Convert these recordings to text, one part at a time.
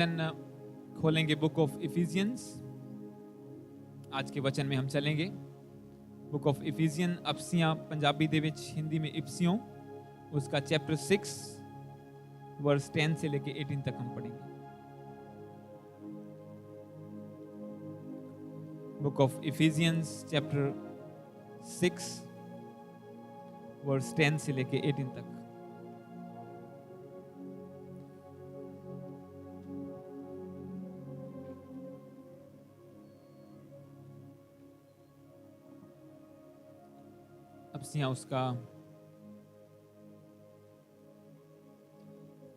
खोलेंगे book of इफिजियंस। आज के वचन में हम चलेंगे बुक ऑफ इफिजियन, अफसियां पंजाबी दे विच, हिंदी में इफसियों, उसका चैप्टर 6 वर्स 10 से लेके 18 तक हम पढ़ेंगे। बुक ऑफ इफिजियंस चैप्टर 6 वर्स 10 से लेके 18 तक। अफसियां उसका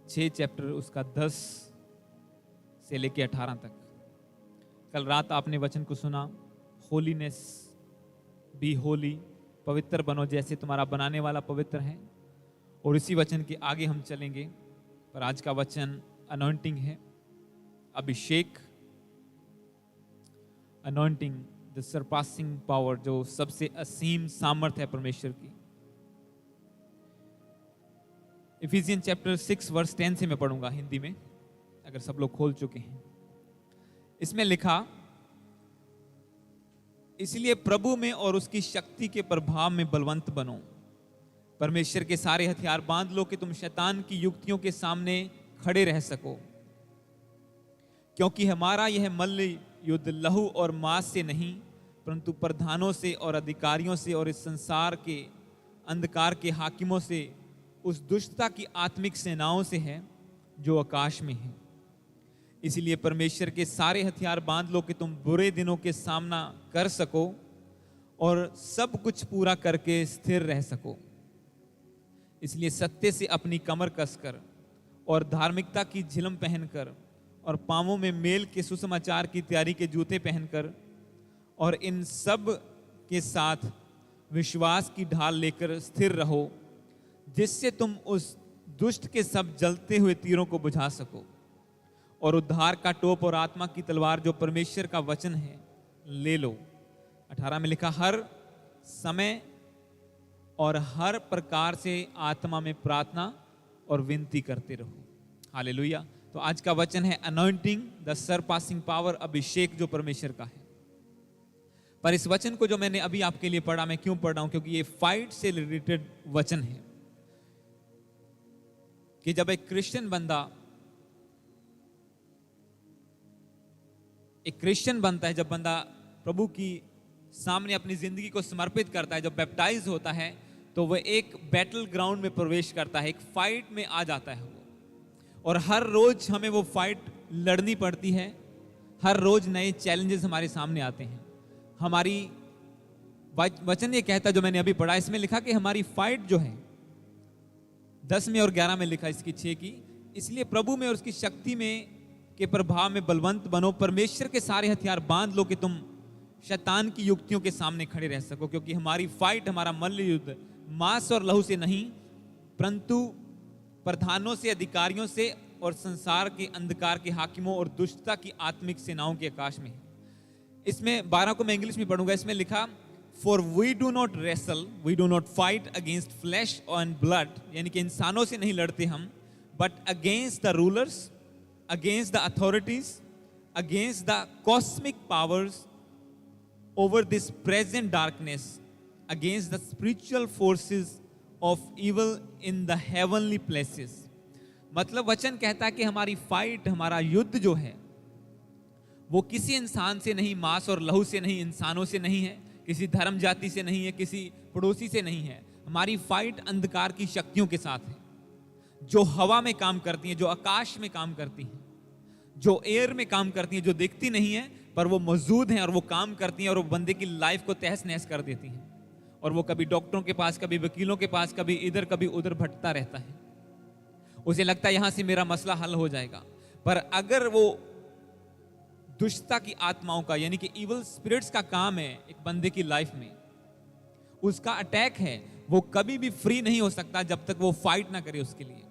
6 चैप्टर, उसका 10 से लेके 18 तक। कल रात आपने वचन को सुना, होलीनेस बी होली, पवित्र बनो जैसे तुम्हारा बनाने वाला पवित्र है। और इसी वचन के आगे हम चलेंगे, पर आज का वचन अनॉइंटिंग है, अभिषेक, अनॉइंटिंग, द सरपासिंग पावर, जो सबसे असीम सामर्थ है परमेश्वर की। इफिजियन चैप्टर 6 वर्स 10 से मैं पढ़ूंगा हिंदी में, अगर सब लोग खोल चुके हैं। इसमें लिखा, इसलिए प्रभु में और उसकी शक्ति के प्रभाव में बलवंत बनो, परमेश्वर के सारे हथियार बांध लो कि तुम शैतान की युक्तियों के सामने खड़े रह सको, क्योंकि हमारा यह मल्ल युद्ध लहू और मांस से नहीं, परंतु प्रधानों से और अधिकारियों से और इस संसार के अंधकार के हाकिमों से, उस दुष्टता की आत्मिक सेनाओं से है जो आकाश में है। इसलिए परमेश्वर के सारे हथियार बांध लो कि तुम बुरे दिनों के सामना कर सको और सब कुछ पूरा करके स्थिर रह सको। इसलिए सत्य से अपनी कमर कसकर और धार्मिकता की झिलम पहनकर और पांवों में मेल के सुसमाचार की तैयारी के जूते पहनकर और इन सब के साथ विश्वास की ढाल लेकर स्थिर रहो, जिससे तुम उस दुष्ट के सब जलते हुए तीरों को बुझा सको। और उद्धार का टोप और आत्मा की तलवार जो परमेश्वर का वचन है ले लो। 18 में लिखा, हर समय और हर प्रकार से आत्मा में प्रार्थना और विनती करते रहो। हालेलुया। तो आज का वचन है अनॉइंटिंग, द सरपासिंग पावर, अभिषेक जो परमेश्वर का है। पर इस वचन को जो मैंने अभी आपके लिए पढ़ा, मैं क्यों पढ़ रहा हूं? क्योंकि ये फाइट से रिलेटेड वचन है कि जब एक क्रिश्चियन बनता है, जब बंदा प्रभु की सामने अपनी जिंदगी को समर्पित करता है, जब बैप्टाइज होता है, तो वह एक बैटल ग्राउंड में प्रवेश करता है, एक फाइट में आ जाता है वो। और हर रोज हमें वो फाइट लड़नी पड़ती है, हर रोज नए चैलेंजेस हमारे सामने आते हैं। हमारी वचन ये कहता है, जो मैंने अभी पढ़ा, इसमें लिखा कि हमारी फाइट जो है 10 में और 11 में लिखा, इसकी 6 की, इसलिए प्रभु में और उसकी शक्ति में के प्रभाव में बलवंत बनो, परमेश्वर के सारे हथियार बांध लो कि तुम शैतान की युक्तियों के सामने खड़े रह सको। क्योंकि हमारी फाइट, हमारा मल्ल युद्ध मांस और लहू से नहीं, परंतु प्रधानों से, अधिकारियों से और संसार के अंधकार के हाकिमों और दुष्टता की आत्मिक सेनाओं के आकाश में है। इसमें 12 को मैं इंग्लिश में पढ़ूंगा। इसमें लिखा, for we do not wrestle, we do not fight against flesh and blood, यानी कि इंसानों से नहीं लड़ते हम, but against the rulers, against the authorities, against the cosmic powers over this present darkness, against the spiritual forces of evil in the heavenly places. मतलब वचन कहता है कि हमारी फाइट, हमारा युद्ध जो है वो किसी इंसान से नहीं, मांस और लहू से नहीं, इंसानों से नहीं है, किसी धर्म जाति से नहीं है, किसी पड़ोसी से नहीं है। हमारी फाइट अंधकार की शक्तियों के साथ है, जो हवा में काम करती हैं, जो आकाश में काम करती हैं, जो एयर में काम करती हैं, जो दिखती नहीं है पर वो मौजूद हैं और वो काम करती हैं और वो बंदे की लाइफ को तहस नहस कर देती हैं। और वो कभी डॉक्टरों के पास, कभी वकीलों के पास, कभी इधर कभी उधर भटकता रहता है। उसे लगता है यहां से मेरा मसला हल हो जाएगा, पर अगर वो दुष्टता की आत्माओं का, यानी कि इविल स्पिरिट्स का काम है एक बंदे की लाइफ में, उसका अटैक है, वो कभी भी फ्री नहीं हो सकता जब तक वो फाइट ना करे उसके लिए,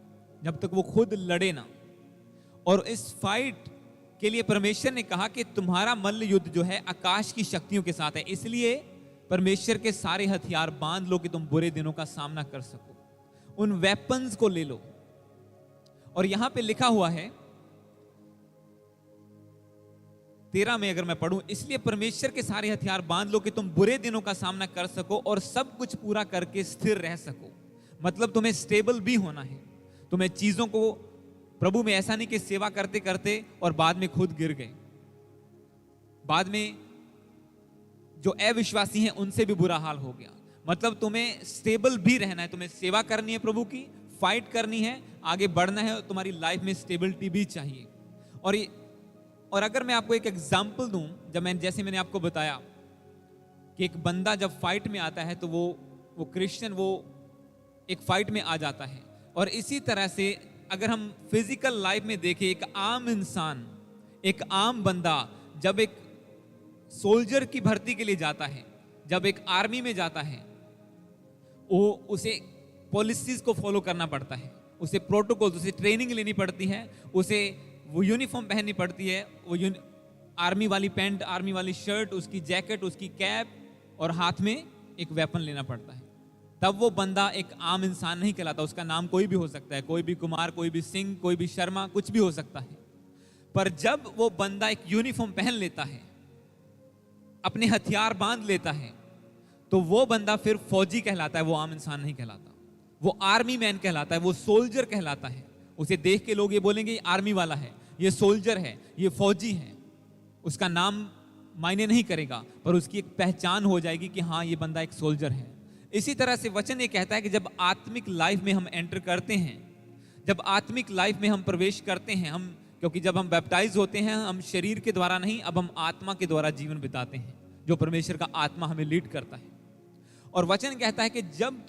जब तक वो खुद लड़े ना। और इस फाइट के लिए परमेश्वर ने कहा कि तुम्हारा मल्ल युद्ध जो है आकाश की शक्तियों के साथ है। इसलिए परमेश्वर के सारे हथियार बांध लो कि तुम बुरे दिनों का सामना कर सको, उन वेपन्स को ले लो। और यहां पे लिखा हुआ है 13 में अगर मैं पढ़ूं, इसलिए परमेश्वर के सारे हथियार बांध लो कि तुम बुरे दिनों का सामना कर सको और सब कुछ पूरा करके स्थिर रह सको। मतलब तुम्हें स्टेबल भी होना है। तुम्हें चीजों को प्रभु में, ऐसा नहीं कि सेवा करते करते और बाद में खुद गिर गए, बाद में जो अविश्वासी हैं उनसे भी बुरा हाल हो गया। मतलब तुम्हें स्टेबल भी रहना है, तुम्हें सेवा करनी है प्रभु की, फाइट करनी है, आगे बढ़ना है, तुम्हारी लाइफ में स्टेबिलिटी भी चाहिए। और अगर मैं आपको एक एग्जांपल दूं, जैसे मैंने आपको बताया कि एक बंदा जब फाइट में आता है तो वो क्रिश्चियन वो एक फाइट में आ जाता है। और इसी तरह से अगर हम फिजिकल लाइफ में देखें, एक आम इंसान, एक आम बंदा जब एक सोल्जर की भर्ती के लिए जाता है, जब एक आर्मी में जाता है, उसे पॉलिसीज को फॉलो करना पड़ता है, उसे प्रोटोकॉल, उसे ट्रेनिंग लेनी पड़ती है, उसे वो यूनिफॉर्म पहननी पड़ती है, वो आर्मी वाली पैंट, आर्मी वाली शर्ट, उसकी जैकेट, उसकी कैप और हाथ में एक वेपन लेना पड़ता है। तब वो बंदा एक आम इंसान नहीं कहलाता। उसका नाम कोई भी हो सकता है, कोई भी कुमार, कोई भी सिंह, कोई भी शर्मा, कुछ भी हो सकता है। पर जब वो बंदा एक यूनिफॉर्म पहन लेता है, अपने हथियार बांध लेता है, तो वो बंदा फिर फौजी कहलाता है, वो आम इंसान नहीं कहलाता। वो आर्मी मैन कहलाता है, वो सोल्जर कहलाता है। उसे देख के लोग ये बोलेंगे ये आर्मी वाला है, ये सोल्जर है, ये फौजी है। उसका नाम मायने नहीं करेगा, पर उसकी एक पहचान हो जाएगी कि हाँ ये बंदा एक सोल्जर है। इसी तरह से वचन ये कहता है कि जब आत्मिक लाइफ में हम एंटर करते हैं, जब आत्मिक लाइफ में हम प्रवेश करते हैं, क्योंकि जब हम बैप्टाइज होते हैं, हम शरीर के द्वारा नहीं, अब हम आत्मा के द्वारा जीवन बिताते हैं, जो परमेश्वर का आत्मा हमें लीड करता है। और वचन कहता है कि जब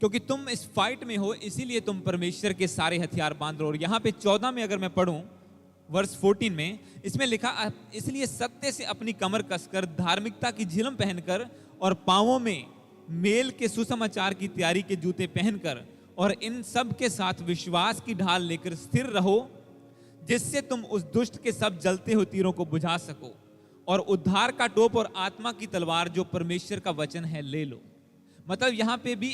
क्योंकि तुम इस फाइट में हो, इसीलिए तुम परमेश्वर के सारे हथियार बांध लो। और यहाँ पे 14 में अगर मैं पढ़ूं, वर्स 14 में, इसमें लिखा, इसलिए सत्य से अपनी कमर कसकर, धार्मिकता की झिलम पहनकर और पांवों में मेल के सुसमाचार की तैयारी के जूते पहनकर, और इन सब के साथ विश्वास की ढाल लेकर स्थिर रहो, जिससे तुम उस दुष्ट के सब जलते हुए तीरों को बुझा सको, और उद्धार का टोप और आत्मा की तलवार जो परमेश्वर का वचन है ले लो। मतलब यहां पे भी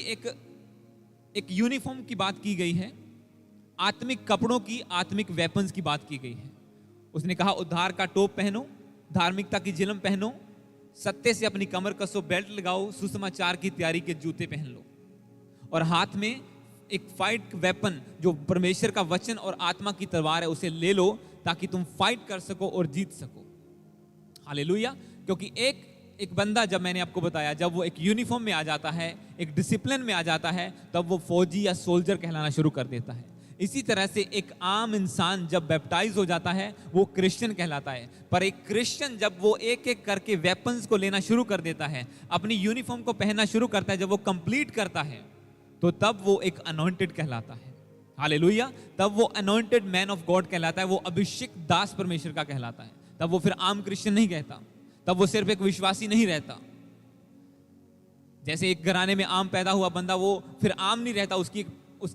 एक यूनिफॉर्म की बात की गई है, आत्मिक कपड़ों की, आत्मिक वेपन्स की बात की गई है। उसने कहा उद्धार का टोप पहनो, धार्मिकता की झिलम पहनो, सत्य से अपनी कमर कसो, बेल्ट लगाओ, सुसमाचार की तैयारी के जूते पहन लो, और हाथ में एक फाइट वेपन जो परमेश्वर का वचन और आत्मा की तलवार है उसे ले लो, ताकि तुम फाइट कर सको और जीत सको। हालेलुया। क्योंकि एक बंदा, जब मैंने आपको बताया, जब वो एक यूनिफॉर्म में आ जाता है, एक डिसिप्लिन में आ जाता है, तब वो फौजी या सोल्जर कहलाना शुरू कर देता है। इसी तरह से एक आम इंसान जब बैप्टाइज हो जाता है, वो क्रिश्चियन कहलाता है। पर एक क्रिश्चियन जब वो एक एक करके वेपन्स को लेना शुरू कर देता है, अपनी यूनिफॉर्म को पहनना शुरू करता है, जब वो कंप्लीट करता है, तो तब वो एक अनॉइंटेड कहलाता है। हालेलुया। तब वो अनॉइंटेड मैन ऑफ गॉड कहलाता है, वो अभिषिक्त दास परमेश्वर का कहलाता है। तब वो फिर आम क्रिश्चियन नहीं कहता, तब वो सिर्फ एक विश्वासी नहीं रहता। जैसे एक घराने में आम पैदा हुआ बंदा, वो फिर आम नहीं रहता, उसकी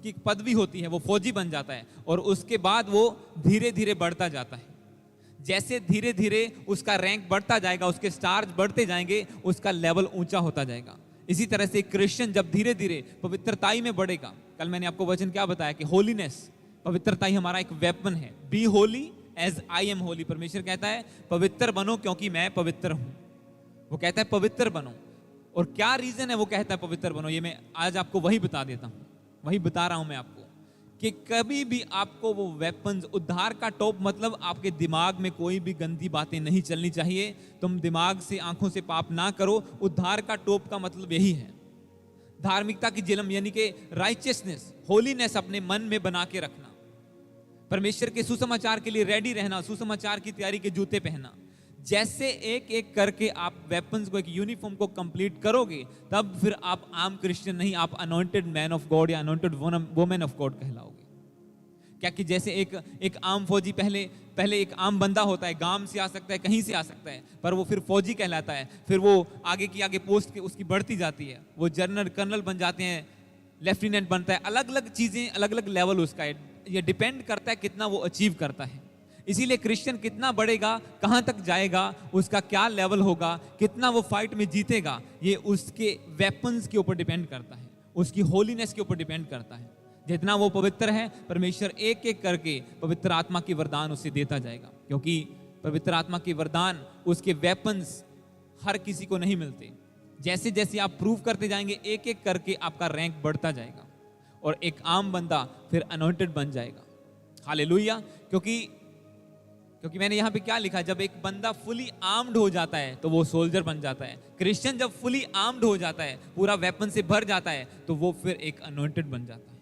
एक पदवी होती है, वो फौजी बन जाता है, और उसके बाद वो धीरे धीरे बढ़ता जाता है। जैसे धीरे धीरे उसका रैंक बढ़ता जाएगा, उसके स्टार्स बढ़ते जाएंगे, उसका लेवल ऊंचा होता जाएगा। इसी तरह से क्रिश्चियन जब धीरे धीरे पवित्रताई में बढ़ेगा, कल मैंने आपको वचन क्या बताया कि होलीनेस, पवित्रताई हमारा एक वेपन है। Be holy as I am holy. परमेश्वर कहता है पवित्र बनो क्योंकि मैं पवित्र हूं। वो कहता है पवित्र बनो, और क्या रीजन है वो कहता है पवित्र बनो, ये मैं आज आपको वही बता देता हूं, वही बता रहा हूं मैं आपको, कि कभी भी आपको वो वेपन्स, उद्धार का टोप, मतलब आपके दिमाग में कोई भी गंदी बातें नहीं चलनी चाहिए। तुम दिमाग से, आंखों से पाप ना करो। उद्धार का टोप का मतलब यही है। धार्मिकता की झिलम यानी कि राइचियसनेस, होलीनेस अपने मन में बना के रखना, परमेश्वर के सुसमाचार के लिए रेडी रहना, सुसमाचार की तैयारी के जूते पहनना। जैसे एक एक करके आप वेपन्स को, एक यूनिफॉर्म को कंप्लीट करोगे, तब फिर आप आम क्रिश्चियन नहीं, आप अनॉइंटेड मैन ऑफ गॉड या अनॉइंटेड वुमेन ऑफ गॉड कहलाओगे। क्या कि जैसे एक आम फौजी पहले एक आम बंदा होता है, गांव से आ सकता है, कहीं से आ सकता है, पर वो फिर फौजी कहलाता है। फिर वो आगे की आगे पोस्ट उसकी बढ़ती जाती है, वो जनरल, कर्नल बन जाते हैं, लेफ्टिनेंट बनता है। अलग अलग चीजें, अलग अलग लेवल उसका है। ये डिपेंड करता है कितना वो अचीव करता है। इसीलिए क्रिश्चियन कितना बढ़ेगा, कहां तक जाएगा, उसका क्या लेवल होगा, कितना वो फाइट में जीतेगा, ये उसके वेपन्स के ऊपर डिपेंड करता है, उसकी होलीनेस के ऊपर डिपेंड करता है। जितना वो पवित्र है, परमेश्वर एक एक करके पवित्र आत्मा की वरदान उसे देता जाएगा। क्योंकि पवित्र आत्मा के वरदान, उसके वेपन्स हर किसी को नहीं मिलते। जैसे जैसे आप प्रूव करते जाएंगे, एक एक करके आपका रैंक बढ़ता जाएगा और एक आम बंदा फिर अनॉइंटेड बन जाएगा। हालेलुया। क्योंकि मैंने यहां पे क्या लिखा, जब एक बंदा फुली आर्म्ड हो जाता है तो वो सोल्जर बन जाता है। क्रिश्चियन जब फुली आर्म्ड हो जाता है, पूरा वेपन से भर जाता है, तो वो फिर एक अनॉइंटेड बन जाता है।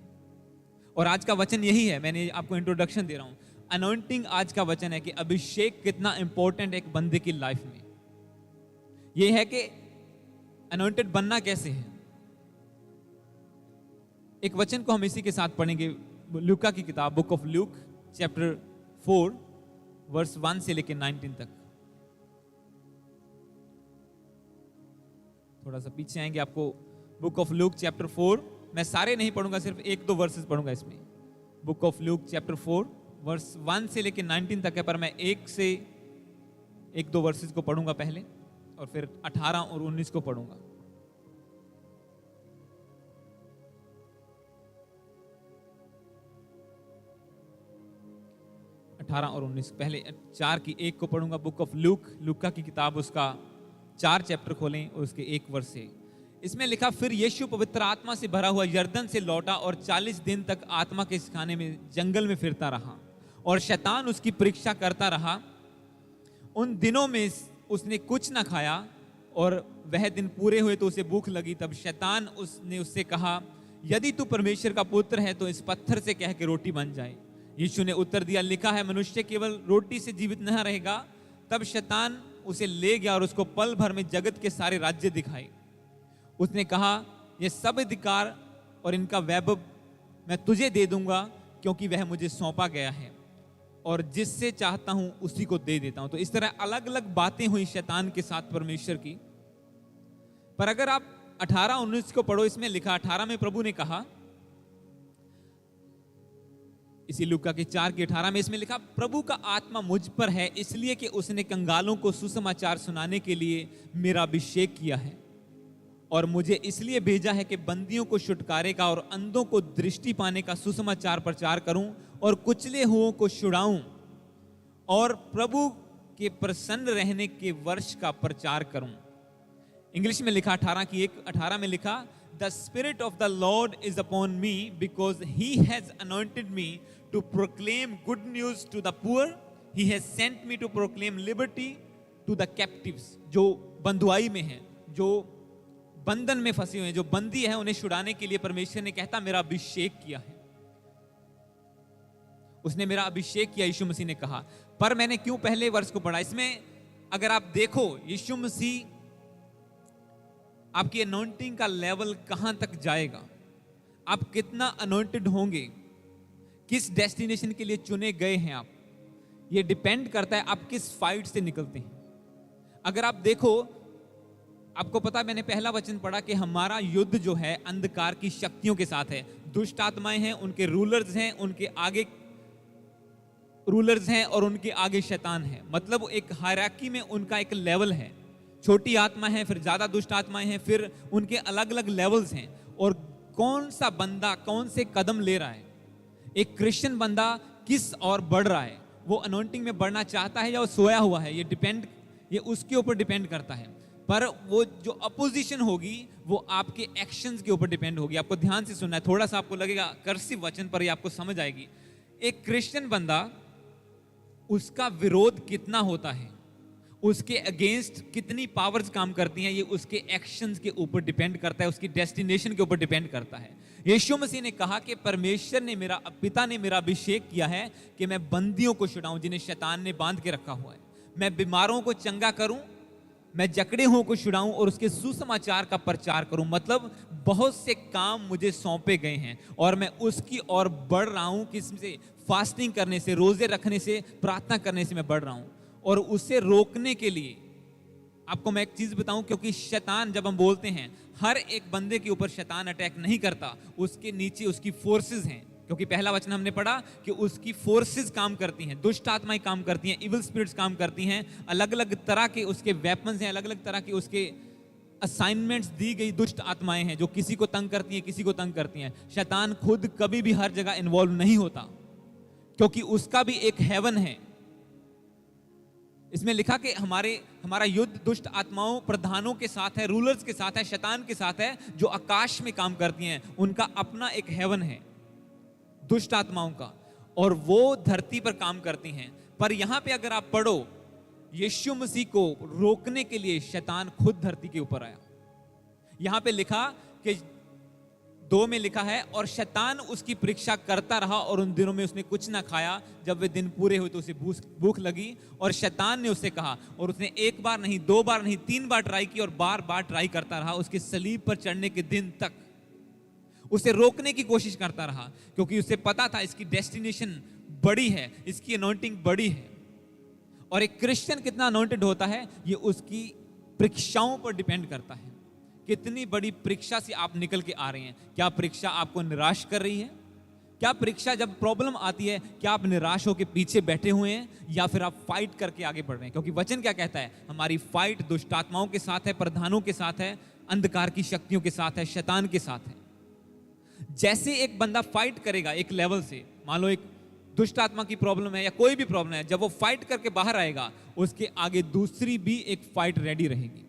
और आज का वचन यही है, मैंने आपको इंट्रोडक्शन दे रहा हूं। अनॉइंटिंग आज का वचन है कि अभिषेक कितना इंपॉर्टेंट है एक बंदे की लाइफ में। यह है कि अनॉइंटेड बनना कैसे है। एक वचन को हम इसी के साथ पढ़ेंगे, लूका की किताब, book of Luke chapter 4 verse 1 से लेकर 19 तक। थोड़ा सा पीछे आएंगे, आपको बुक ऑफ लूक चैप्टर 4, मैं सारे नहीं पढ़ूंगा, सिर्फ 1-2 वर्सेस पढ़ूंगा इसमें। Book of Luke chapter 4 verse 1 से लेकर 19 तक है, पर मैं 1-2 वर्सेस को पढ़ूंगा पहले और फिर 18 और 19 को पढ़ूंगा। और 19 पहले 4 की 1 को पढ़ूंगा। बुक ऑफ लूका की किताब, उसका 4 चैप्टर खोलें और उसके 1 वर्स से। इसमें लिखा, फिर यीशु पवित्र आत्मा से भरा हुआ यरदन से लौटा और 40 दिन तक आत्मा के सिखाने में जंगल में फिरता रहा और शैतान उसकी परीक्षा करता रहा। उन दिनों में उसने कुछ ना खाया और वह दिन पूरे हुए तो उसे भूख लगी। तब शैतान उसने उससे कहा, यदि तू परमेश्वर का पुत्र है तो इस पत्थर से कह के रोटी बन जाए। यीशु ने उत्तर दिया, लिखा है, मनुष्य केवल रोटी से जीवित नहीं रहेगा। तब शैतान उसे ले गया और उसको पल भर में जगत के सारे राज्य दिखाए। उसने कहा, यह सब अधिकार और इनका वैभव मैं तुझे दे दूंगा, क्योंकि वह मुझे सौंपा गया है और जिससे चाहता हूं उसी को दे देता हूं। तो इस तरह अलग अलग बातें हुई शैतान के साथ परमेश्वर की। पर अगर आप 18-19 को पढ़ो, इसमें लिखा, 18 में प्रभु ने कहा, इसी लूका के 4 की 18 में इसमें लिखा, प्रभु का आत्मा मुझ पर है, इसलिए कि उसने कंगालों को सुसमाचार सुनाने के लिए मेरा अभिषेक किया है और मुझे इसलिए भेजा है कि बंदियों को छुटकारे का और अंधों को दृष्टि पाने का सुसमाचार प्रचार करूं और कुचले हुओं को छुड़ाऊं और प्रभु के प्रसन्न रहने के वर्ष का प्रचार करूं। इंग्लिश में लिखा 18 में लिखा, The Spirit of the Lord is upon me because He has anointed me to proclaim good news to the poor. He has sent me to proclaim liberty to the captives. जो बंधुआई में हैं, जो बंधन में फंसे हुए हैं, जो बंदी हैं, उन्हें छुड़ाने के लिए परमेश्वर ने कहता मेरा अभिषेक किया है। उसने मेरा अभिषेक किया, यीशु मसीह ने कहा। पर मैंने क्यों पहले वर्ष को पढ़ा? इसमें अगर आप देखो, यीशु मसीह आपकी अनॉइंटिंग का लेवल कहां तक जाएगा, आप कितना अनॉइंटेड होंगे, किस डेस्टिनेशन के लिए चुने गए हैं आप, ये डिपेंड करता है आप किस फाइट से निकलते हैं। अगर आप देखो, आपको पता है, मैंने पहला वचन पढ़ा कि हमारा युद्ध जो है अंधकार की शक्तियों के साथ है। दुष्ट आत्माएं हैं, उनके रूलर्स हैं, उनके आगे रूलर्स हैं और उनके आगे शैतान है। मतलब एक हायरार्की में उनका एक लेवल है। छोटी आत्मा है, फिर ज्यादा दुष्ट आत्माएं हैं, फिर उनके अलग अलग लेवल्स हैं। और कौन सा बंदा कौन से कदम ले रहा है, एक क्रिश्चियन बंदा किस और बढ़ रहा है, वो अनॉइंटिंग में बढ़ना चाहता है या वो सोया हुआ है, ये उसके ऊपर डिपेंड करता है। पर वो जो अपोजिशन होगी वो आपके एक्शंस के ऊपर डिपेंड होगी। आपको ध्यान से सुनना है, थोड़ा सा आपको लगेगा कर्सिव वचन, पर ये आपको समझ आएगी। एक क्रिश्चियन बंदा, उसका विरोध कितना होता है, उसके अगेंस्ट कितनी पावर्स काम करती हैं, ये उसके एक्शंस के ऊपर डिपेंड करता है, उसकी डेस्टिनेशन के ऊपर डिपेंड करता है। यीशु मसीह ने कहा कि परमेश्वर ने पिता ने मेरा अभिषेक किया है कि मैं बंदियों को छुड़ाऊं जिन्हें शैतान ने बांध के रखा हुआ है, मैं बीमारों को चंगा करूं, मैं जकड़े हुओं को छुड़ाऊं और उसके सुसमाचार का प्रचार करूं। मतलब बहुत से काम मुझे सौंपे गए हैं और मैं उसकी ओर बढ़ रहा हूं। किससे? फास्टिंग करने से, रोजे रखने से, प्रार्थना करने से मैं बढ़ रहा हूं। और उसे रोकने के लिए आपको मैं एक चीज बताऊं, क्योंकि शैतान, जब हम बोलते हैं, हर एक बंदे के ऊपर शैतान अटैक नहीं करता, उसके नीचे उसकी फोर्सेस हैं। क्योंकि पहला वचन हमने पढ़ा कि उसकी फोर्सेस काम करती हैं, दुष्ट आत्माएं काम करती हैं, इविल स्पिरिट्स काम करती हैं, अलग अलग तरह के उसके वेपन्स हैं, अलग अलग तरह के उसके असाइनमेंट्स दी गई दुष्ट आत्माएं हैं जो किसी को तंग करती हैं, किसी को तंग करती हैं। शैतान खुद कभी भी हर जगह इन्वॉल्व नहीं होता, क्योंकि उसका भी एक हेवन है। इसमें लिखा कि हमारा युद्ध दुष्ट आत्माओं, प्रधानों के साथ है, रूलर्स के साथ है, शैतान के साथ है, जो आकाश में काम करती हैं। उनका अपना एक हेवन है दुष्ट आत्माओं का, और वो धरती पर काम करती हैं। पर यहां पे अगर आप पढ़ो, यीशु मसीह को रोकने के लिए शैतान खुद धरती के ऊपर आया। यहां पे लिखा कि 2 में लिखा है, और शैतान उसकी परीक्षा करता रहा और उन दिनों में उसने कुछ ना खाया। जब वे दिन पूरे हुए तो उसे भूख लगी, और शैतान ने उससे कहा, और उसने 1 बार नहीं, 2 बार नहीं, 3 बार ट्राई की, और बार बार ट्राई करता रहा। उसके सलीब पर चढ़ने के दिन तक उसे रोकने की कोशिश करता रहा, क्योंकि उसे पता था इसकी डेस्टिनेशन बड़ी है, इसकी अनॉइंटिंग बड़ी है। और एक क्रिश्चियन कितना अनॉइंटेड होता है, ये उसकी परीक्षाओं पर डिपेंड करता है। कितनी बड़ी परीक्षा से आप निकल के आ रहे हैं। क्या परीक्षा आपको निराश कर रही है? क्या परीक्षा जब प्रॉब्लम आती है, क्या आप निराश होकर पीछे बैठे हुए हैं, या फिर आप फाइट करके आगे बढ़ रहे हैं? क्योंकि वचन क्या कहता है, हमारी फाइट दुष्ट आत्माओं के साथ है, प्रधानों के साथ है, अंधकार की शक्तियों के साथ है, शैतान के साथ है। जैसे एक बंदा फाइट करेगा एक लेवल से, मान लो एक दुष्ट आत्मा की प्रॉब्लम है या कोई भी प्रॉब्लम है, जब वो फाइट करके बाहर आएगा, उसके आगे दूसरी भी एक फाइट रेडी रहेगी,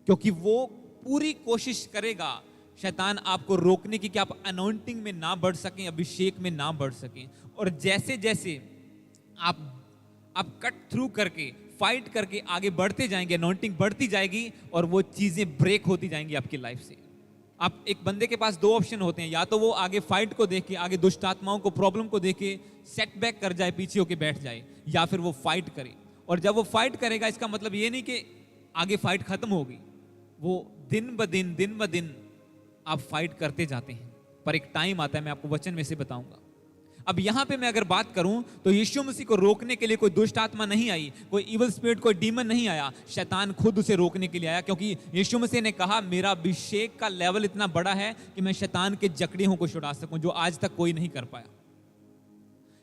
क्योंकि वो पूरी कोशिश करेगा शैतान आपको रोकने की कि आप अनॉइंटिंग में ना बढ़ सकें, अभिषेक में ना बढ़ सकें। और जैसे जैसे आप कट थ्रू करके, फाइट करके आगे बढ़ते जाएंगे, अनॉइंटिंग बढ़ती जाएगी, और वो चीजें ब्रेक होती जाएंगी आपकी लाइफ से। आप एक बंदे के पास 2 ऑप्शन होते हैं, या तो वो आगे फाइट को देख के, आगे दुष्ट आत्माओं को, प्रॉब्लम को देख के सेटबैक कर जाए, पीछे होके बैठ जाए, या फिर वो फाइट करे। और जब वो फाइट करेगा, इसका मतलब ये नहीं कि आगे फाइट खत्म होगी, वो दिन ब दिन आप फाइट करते जाते हैं। पर एक टाइम आता है, मैं आपको वचन में से बताऊंगा। अब यहां पे मैं अगर बात करूं, तो यीशु मसीह को रोकने के लिए कोई दुष्ट आत्मा नहीं आई, कोई इवल स्पिरिट, कोई डीमन नहीं आया। शैतान खुद उसे रोकने के लिए आया, क्योंकि यीशु मसीह ने कहा, मेरा अभिषेक का लेवल इतना बड़ा है कि मैं शैतान के जकड़ियों को छुड़ा सकूं, जो आज तक कोई नहीं कर पाया।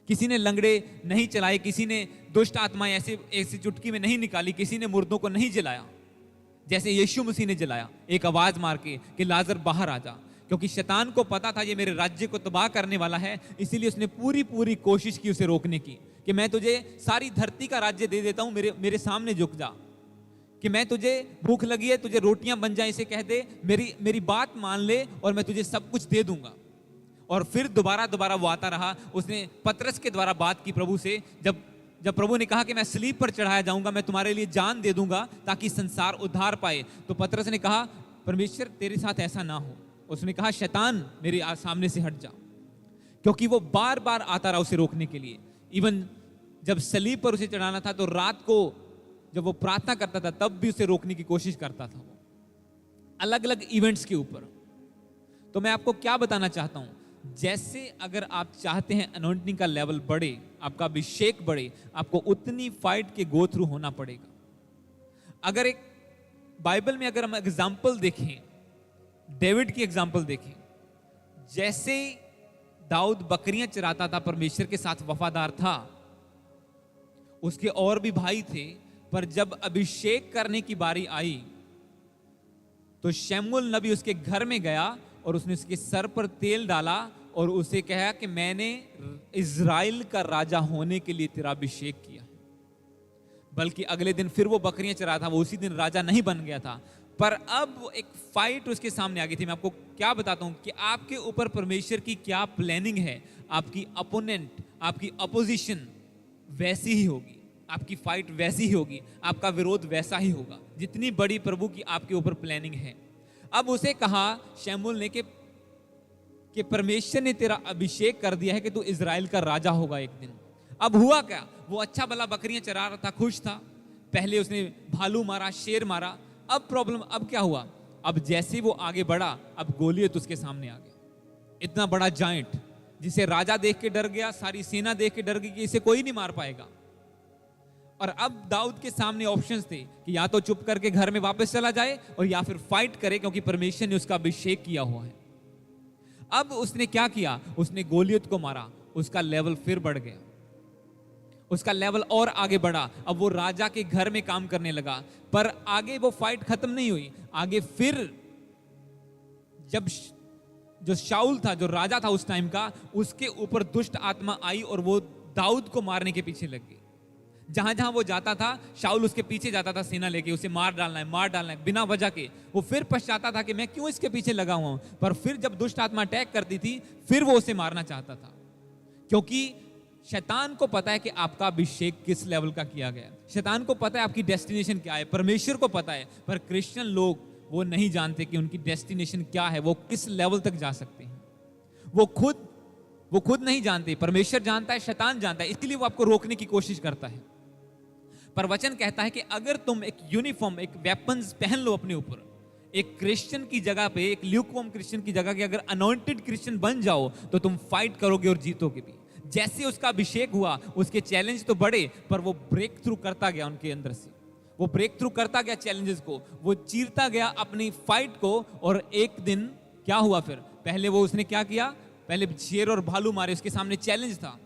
किसी ने लंगड़े नहीं चलाए, किसी ने दुष्ट आत्माएं ऐसी चुटकी में नहीं निकाली, किसी ने मुर्दों को नहीं जलाया, जैसे यीशु मसीह ने जलाया, एक आवाज मार के कि लाजर बाहर आ जा। क्योंकि शैतान को पता था ये मेरे राज्य को तबाह करने वाला है, इसीलिए उसने पूरी कोशिश की उसे रोकने की, कि मैं तुझे सारी धरती का राज्य दे देता हूं, मेरे सामने झुक जा, कि मैं तुझे भूख लगी है, तुझे रोटियां बन जाए, इसे कह दे, मेरी बात मान ले, और मैं तुझे सब कुछ दे दूंगा। और फिर दोबारा वो आता रहा। उसने पतरस के द्वारा बात की प्रभु से, जब प्रभु ने कहा कि मैं सलीब पर चढ़ाया जाऊंगा, मैं तुम्हारे लिए जान दे दूंगा ताकि संसार उद्धार पाए, तो पतरस ने कहा, परमेश्वर तेरे साथ ऐसा ना हो। उसने कहा, शैतान मेरे सामने से हट जा, क्योंकि वो बार बार आता रहा उसे रोकने के लिए। इवन जब सलीब पर उसे चढ़ाना था, तो रात को जब वो प्रार्थना करता था, तब भी उसे रोकने की कोशिश करता था, वो अलग अलग इवेंट्स के ऊपर। तो मैं आपको क्या बताना चाहता हूं, जैसे अगर आप चाहते हैं अनॉइंटिंग का लेवल बढ़े, आपका अभिषेक बढ़े, आपको उतनी फाइट के गो थ्रू होना पड़ेगा। अगर एक बाइबल में अगर हम एग्जाम्पल देखें, डेविड की एग्जाम्पल देखें, जैसे दाऊद बकरियां चराता था, परमेश्वर के साथ वफादार था, उसके और भी भाई थे, पर जब अभिषेक करने की बारी आई, तो शमूएल नबी उसके घर में गया और उसने उसके सर पर तेल डाला और उसे कहा कि मैंने इज़राइल का राजा होने के लिए तेरा अभिषेक किया। बल्कि अगले दिन फिर वो बकरियां चरा था, वो उसी दिन राजा नहीं बन गया था। पर अब एक फाइट उसके सामने आ गई थी। मैं आपको क्या बताता हूं कि आपके ऊपर परमेश्वर की क्या प्लानिंग है, आपकी अपोनेंट, आपकी अपोजिशन वैसी ही होगी, आपकी फाइट वैसी ही होगी, आपका विरोध वैसा ही होगा, जितनी बड़ी प्रभु की आपके ऊपर प्लानिंग है। अब उसे कहा शमूएल ने कि परमेश्वर ने तेरा अभिषेक कर दिया है कि तू इज़राइल का राजा होगा एक दिन। अब हुआ क्या, वो अच्छा भला बकरियां चरा रहा था, खुश था, पहले उसने भालू मारा, शेर मारा। अब प्रॉब्लम, अब क्या हुआ, अब जैसे वो आगे बढ़ा, अब गोलियत उसके सामने आ गया। इतना बड़ा जाइंट जिसे राजा देख के डर गया, सारी सेना देख के डर गई कि इसे कोई नहीं मार पाएगा। और अब दाऊद के सामने ऑप्शंस थे कि या तो चुप करके घर में वापस चला जाए और या फिर फाइट करे, क्योंकि परमेश्वर ने उसका अभिषेक किया हुआ है। अब उसने क्या किया, उसने गोलियत को मारा, उसका लेवल फिर बढ़ गया, उसका लेवल और आगे बढ़ा। अब वो राजा के घर में काम करने लगा। पर आगे वो फाइट खत्म नहीं हुई, आगे फिर जब जो शाऊल था, जो राजा था उस टाइम का, उसके ऊपर दुष्ट आत्मा आई और वो दाऊद को मारने के पीछे लग गई। जहां जहां वो जाता था शाऊल उसके पीछे जाता था सेना लेके, उसे मार डालना है बिना वजह के। वो फिर पछताता था कि मैं क्यों इसके पीछे लगा हुआ हूं, पर फिर जब दुष्ट आत्मा अटैक करती थी फिर वो उसे मारना चाहता था, क्योंकि शैतान को पता है कि आपका अभिषेक किस लेवल का किया गया है, शैतान को पता है आपकी डेस्टिनेशन क्या है, परमेश्वर को पता है। पर क्रिश्चियन लोग वो नहीं जानते कि उनकी डेस्टिनेशन क्या है, वो किस लेवल तक जा सकते हैं। वो खुद नहीं जानते, परमेश्वर जानता है, शैतान जानता है, इसलिए वो आपको रोकने की कोशिश करता है। पर वचन कहता है कि अगर तुम एक यूनिफॉर्म, एक वेपन्स पहन लो अपने ऊपर, एक क्रिश्चियन की जगह पे, एक ल्यूकवार्म क्रिश्चियन की जगह के अगर अनॉइंटेड क्रिश्चियन बन जाओ तो तुम फाइट करोगे और जीतोगे भी। जैसे उसका अभिषेक हुआ, उसके चैलेंज तो बढ़े, पर वो ब्रेक थ्रू करता गया उनके अंदर से, वो ब्रेक थ्रू करता गया चैलेंजेस को, वो चीरता गया अपनी फाइट को। और एक दिन क्या हुआ फिर, पहले वो उसने क्या किया, पहले शेर और भालू मारे, उसके सामने चैलेंज था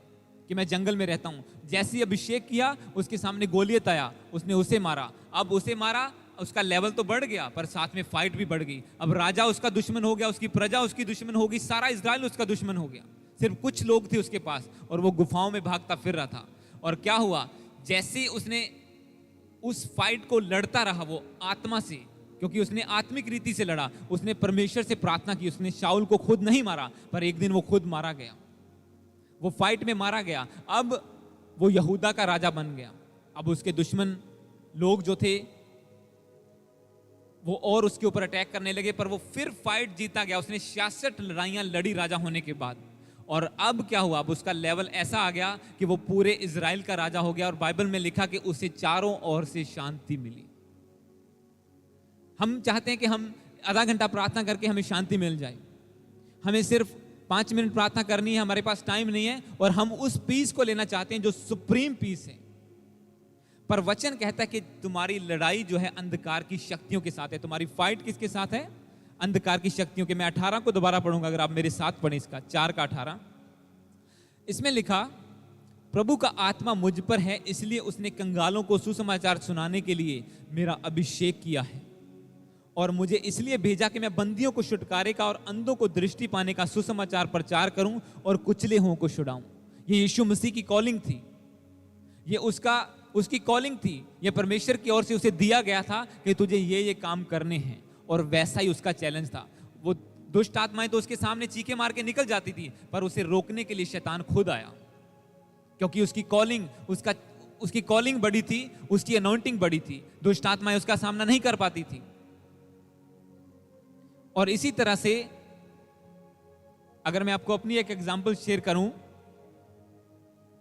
कि मैं जंगल में रहता हूं। जैसे ही अभिषेक किया उसके सामने गोलियत आया, उसने उसे मारा। अब उसे मारा, उसका लेवल तो बढ़ गया पर साथ में फाइट भी बढ़ गई। अब राजा उसका दुश्मन हो गया, उसकी प्रजा उसकी दुश्मन हो गई, सारा इजराइल उसका दुश्मन हो गया। सिर्फ कुछ लोग थे उसके पास और वो गुफाओं में भागता फिर रहा था। और क्या हुआ, जैसे उसने उस फाइट को लड़ता रहा वो आत्मा से, क्योंकि उसने आत्मिक रीति से लड़ा, उसने परमेश्वर से प्रार्थना की, उसने शाऊल को खुद नहीं मारा, पर एक दिन वो खुद मारा गया, वो फाइट में मारा गया। अब वो यहूदा का राजा बन गया। अब उसके दुश्मन लोग जो थे वो और उसके ऊपर अटैक करने लगे, पर वो फिर फाइट जीता गया। उसने 66 लड़ाइयां लड़ी राजा होने के बाद। और अब क्या हुआ, अब उसका लेवल ऐसा आ गया कि वो पूरे इजराइल का राजा हो गया। और बाइबल में लिखा कि उसे चारों ओर से शांति मिली। हम चाहते हैं कि हम आधा घंटा प्रार्थना करके हमें शांति मिल जाए, हमें सिर्फ 5 मिनट प्रार्थना करनी है, हमारे पास टाइम नहीं है, और हम उस पीस को लेना चाहते हैं जो सुप्रीम पीस है। पर वचन कहता है कि तुम्हारी लड़ाई जो है अंधकार की शक्तियों के साथ है। तुम्हारी फाइट किसके साथ है, अंधकार की शक्तियों के। मैं 18 को दोबारा पढ़ूंगा, अगर आप मेरे साथ पढ़ें इसका, 4 का 18। इसमें लिखा, प्रभु का आत्मा मुझ पर है, इसलिए उसने कंगालों को सुसमाचार सुनाने के लिए मेरा अभिषेक किया है, और मुझे इसलिए भेजा कि मैं बंदियों को छुटकारे का और अंधों को दृष्टि पाने का सुसमाचार प्रचार करूं और कुचले हुओं को छुड़ाऊं। ये यीशु मसीह की कॉलिंग थी, ये उसकी कॉलिंग थी, ये परमेश्वर की ओर से उसे दिया गया था कि तुझे ये काम करने हैं। और वैसा ही उसका चैलेंज था। वो दुष्ट आत्माएं तो उसके सामने चीखे मार के निकल जाती थी, पर उसे रोकने के लिए शैतान खुद आया, क्योंकि उसकी कॉलिंग बड़ी थी, उसकी अनॉइंटिंग बड़ी थी। दुष्ट आत्माएं उसका सामना नहीं कर पाती थी। और इसी तरह से अगर मैं आपको अपनी एक एग्जांपल शेयर करूं,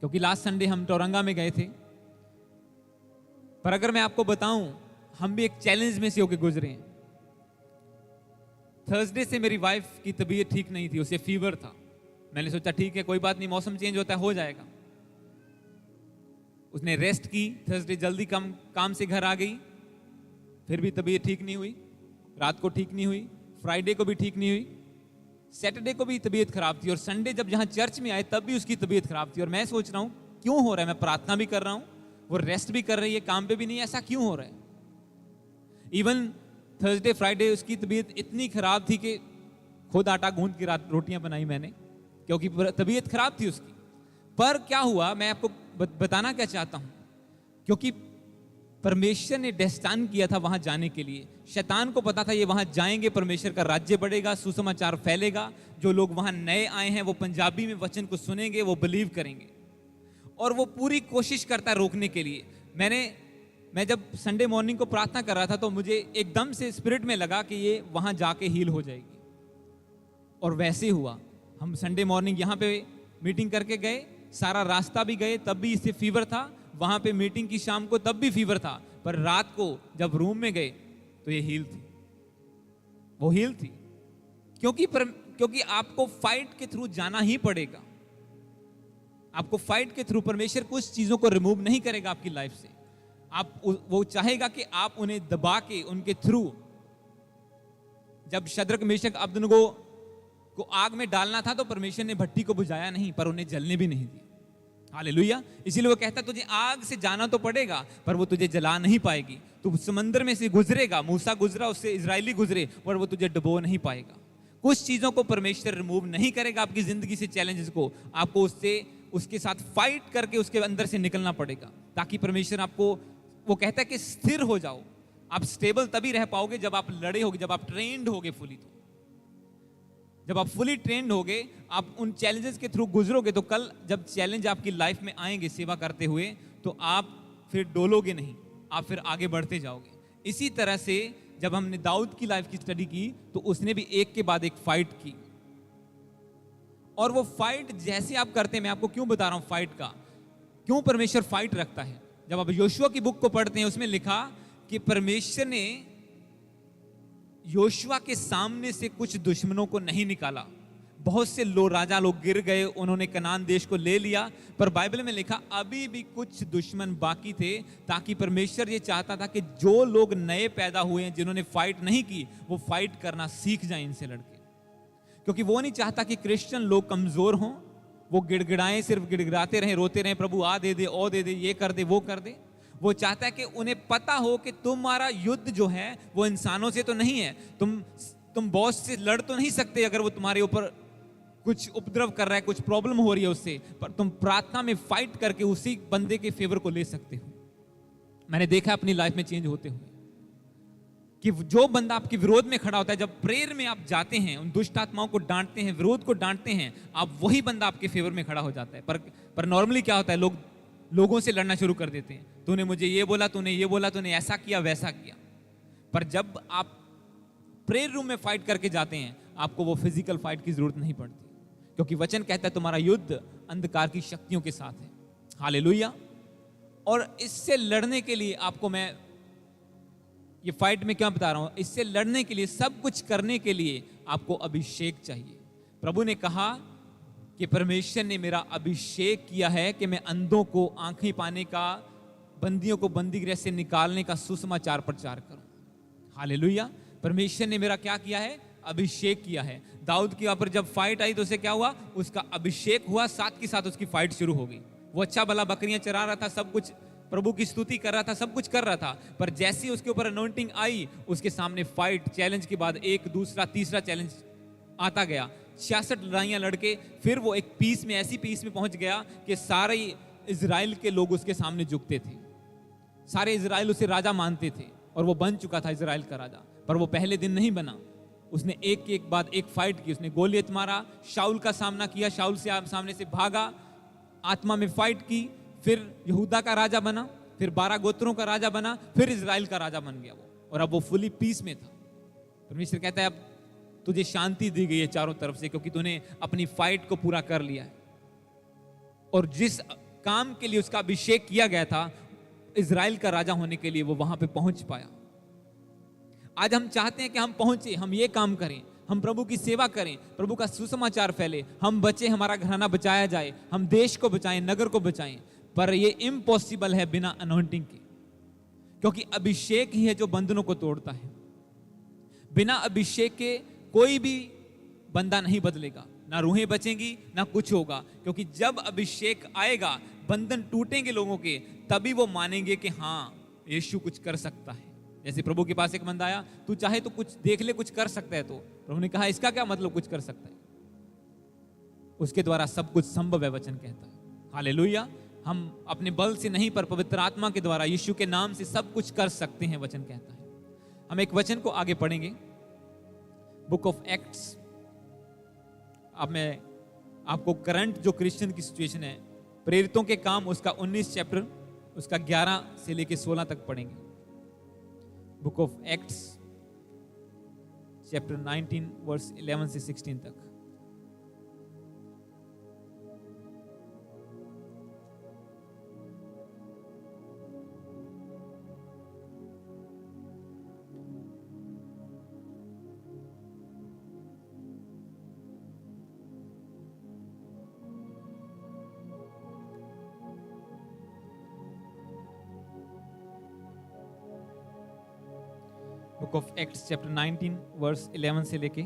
क्योंकि लास्ट संडे हम टोरंगा में गए थे, पर अगर मैं आपको बताऊं, हम भी एक चैलेंज में से होकर गुजरे हैं। थर्सडे से मेरी वाइफ की तबीयत ठीक नहीं थी, उसे फीवर था। मैंने सोचा ठीक है, कोई बात नहीं, मौसम चेंज होता है, हो जाएगा। उसने रेस्ट की, थर्सडे जल्दी काम से घर आ गई, फिर भी तबीयत ठीक नहीं हुई, रात को ठीक नहीं हुई, फ्राइडे को भी ठीक नहीं हुई, सैटरडे को भी तबीयत खराब थी, और संडे जब जहां चर्च में आए तब भी उसकी तबीयत खराब थी। और मैं सोच रहा हूं क्यों हो रहा है, मैं प्रार्थना भी कर रहा हूं, वो रेस्ट भी कर रही है, काम पे भी नहीं, ऐसा क्यों हो रहा है। इवन थर्सडे फ्राइडे उसकी तबीयत इतनी खराब थी कि खुद आटा गूंद के रात रोटियां बनाई मैंने, क्योंकि तबीयत खराब थी उसकी। पर क्या हुआ, मैं आपको बताना क्या चाहता हूं, क्योंकि परमेश्वर ने डेस्टाइन किया था वहां जाने के लिए। शैतान को पता था ये वहां जाएंगे, परमेश्वर का राज्य बढ़ेगा, सुसमाचार फैलेगा, जो लोग वहां नए आए हैं वो पंजाबी में वचन को सुनेंगे, वो बिलीव करेंगे, और वो पूरी कोशिश करता है रोकने के लिए। मैं जब संडे मॉर्निंग को प्रार्थना कर रहा था तो मुझे एकदम से स्पिरिट में लगा कि ये वहां जाके हील हो जाएगी, और वैसे हुआ। हम संडे मॉर्निंग यहाँ पे मीटिंग करके गए, सारा रास्ता भी गए, तब भी इसे फीवर था, वहां पे मीटिंग की शाम को तब भी फीवर था, पर रात को जब रूम में गए तो ये हील थी, वो हील थी। क्योंकि आपको फाइट के थ्रू जाना ही पड़ेगा, आपको फाइट के थ्रू। परमेश्वर कुछ चीजों को रिमूव नहीं करेगा आपकी लाइफ से, वो चाहेगा कि आप उन्हें दबा के उनके थ्रू। जब शद्रक मेशक अबदनगो को आग में डालना था तो परमेश्वर ने भट्टी को बुझाया नहीं, पर उन्हें जलने भी नहीं दिया। हालेलुया। इसीलिए वो कहता तुझे आग से जाना तो पड़ेगा, पर वो तुझे जला नहीं पाएगी। तू समंदर में से गुजरेगा, मूसा गुजरा, उससे इजरायली गुजरे, पर वो तुझे डुबो नहीं पाएगा। कुछ चीजों को परमेश्वर रिमूव नहीं करेगा आपकी जिंदगी से, चैलेंजेस को, आपको उससे उसके साथ फाइट करके उसके अंदर से निकलना पड़ेगा, ताकि परमेश्वर आपको, वो कहता है कि स्थिर हो जाओ। आप स्टेबल तभी रह पाओगे जब आप लड़े होगे, जब आप ट्रेंड होगे फुली। तो जब आप फुली ट्रेंड होगे, आप उन चैलेंजेस के थ्रू गुजरोगे, तो कल जब चैलेंज आपकी लाइफ में आएंगे सेवा करते हुए, तो आप फिर डोलोगे नहीं, आप फिर आगे बढ़ते जाओगे। इसी तरह से जब हमने दाऊद की लाइफ की स्टडी की, तो उसने भी एक के बाद एक फाइट की। और वो फाइट जैसे आप करते हैं, मैं आपको क्यों बता रहा हूं फाइट का, क्यों परमेश्वर फाइट रखता है। जब आप योशुआ की बुक को पढ़ते हैं, उसमें लिखा कि परमेश्वर ने योशुआ के सामने से कुछ दुश्मनों को नहीं निकाला। बहुत से राजा लोग गिर गए, उन्होंने कनान देश को ले लिया, पर बाइबल में लिखा अभी भी कुछ दुश्मन बाकी थे, ताकि परमेश्वर ये चाहता था कि जो लोग नए पैदा हुए हैं, जिन्होंने फाइट नहीं की, वो फाइट करना सीख जाएं इनसे लड़के। क्योंकि वो नहीं चाहता कि क्रिश्चियन लोग कमजोर हों, वो गिड़गिड़ाएं, सिर्फ गिड़गिड़ाते रहें, रोते रहें, प्रभु आ दे दे, ओ दे दे, ये कर दे, वो कर दे। वो चाहता है कि उन्हें पता हो कि तुम्हारा युद्ध जो है वो इंसानों से तो नहीं है, तुम बॉस से लड़ तो नहीं सकते अगर वो तुम्हारे ऊपर कुछ उपद्रव कर रहा है, कुछ प्रॉब्लम हो रही है उससे, पर तुम प्रार्थना में फाइट करके उसी बंदे के फेवर को ले सकते हो। मैंने देखा अपनी लाइफ में चेंज होते हुए कि जो बंदा आपके विरोध में खड़ा होता है, जब प्रेयर में आप जाते हैं, उन दुष्ट आत्माओं को डांटते हैं, विरोध को डांटते हैं, आप वही बंदा आपके फेवर में खड़ा हो जाता है। पर नॉर्मली क्या होता है, लोगों से लड़ना शुरू कर देते हैं, तूने मुझे ये बोला, तूने ये बोला, तूने ऐसा किया, वैसा किया। पर जब आप प्रेयर रूम में फाइट करके जाते हैं, आपको वो फिजिकल फाइट की जरूरत नहीं पड़ती, क्योंकि वचन कहता है तुम्हारा युद्ध अंधकार की शक्तियों के साथ है। हालेलुया। और इससे लड़ने के लिए आपको मैं ये फाइट में क्या बता रहा हूं, इससे लड़ने के लिए, सब कुछ करने के लिए आपको अभिषेक चाहिए। प्रभु ने कहा कि परमेश्वर ने मेरा अभिषेक किया है कि मैं अंधों को आंखें पाने का, बंदियों को बंदी गृह से निकालने का सुसमाचार प्रचार करूं। हालेलुया। परमेश्वर ने मेरा क्या किया है, अभिषेक किया है। दाऊद के ऊपर जब फाइट आई तो उसे क्या हुआ, उसका अभिषेक हुआ, साथ के साथ उसकी फाइट शुरू हो गई। वो अच्छा भला बकरियां चरा रहा था, सब कुछ प्रभु की स्तुति कर रहा था, सब कुछ कर रहा था, पर जैसे ही उसके ऊपर अनॉइंटिंग आई, उसके सामने फाइट, चैलेंज के बाद एक, दूसरा, तीसरा चैलेंज आता गया। 66 लड़ाइयां लड़के फिर वो एक पीस में, ऐसी पीस में पहुंच गया कि सारे इजराइल के लोग उसके सामने झुकते थे, सारे इजराइल उसे राजा मानते थे, और वो बन चुका था इजराइल का राजा। पर वो पहले दिन नहीं बना, उसने एक के एक बाद एक फाइट की। उसने गोलियत मारा, शाऊल का सामना किया, शाऊल से सामने से भागा, आत्मा में फाइट की, फिर यहूदा का राजा बना, फिर 12 गोत्रों का राजा बना, फिर इजराइल का राजा बन गया वो, और अब वो फुली पीस में था। परमेश्वर कहता है अब तुझे शांति दी गई है चारों तरफ से, क्योंकि तूने अपनी फाइट को पूरा कर लिया है। और जिस काम के लिए उसका अभिषेक किया गया था, इजराइल का राजा होने के लिए, वो वहां पे पहुंच पाया। आज हम चाहते हैं कि हम पहुंचे, हम ये काम करें, हम प्रभु की सेवा करें, प्रभु का सुसमाचार फैले, हम बचे, हमारा घराना बचाया जाए, हम देश को बचाएं, नगर को बचाएं। पर ये इम्पॉसिबल है बिना अनॉइंटिंग के, क्योंकि अभिषेक ही है जो बंधनों को तोड़ता है। बिना अभिषेक के कोई भी बंदा नहीं बदलेगा, ना रूहें बचेंगी, ना कुछ होगा। क्योंकि जब अभिषेक आएगा, बंधन टूटेंगे लोगों के, तभी वो मानेंगे कि हाँ यीशु कुछ कर सकता है। जैसे प्रभु के पास एक बंदा आया, तू चाहे तो कुछ देख ले, कुछ कर सकता है। तो प्रभु ने कहा इसका क्या मतलब कुछ कर सकता है, उसके द्वारा सब कुछ संभव है, वचन कहता है। हालेलुया। हम अपने बल से नहीं, पर पवित्र आत्मा के द्वारा, यीशु के नाम से सब कुछ कर सकते हैं, वचन कहता है। हम एक वचन को आगे पढ़ेंगे, बुक ऑफ एक्ट्स। अब मैं आपको करंट जो क्रिश्चियन की सिचुएशन है, प्रेरितों के काम, उसका 19 चैप्टर, उसका 11 से लेके 16 तक पढ़ेंगे। Book of Acts chapter 19 verse 11 से 16 तक। Book of Acts chapter 19 verse 11 से लेके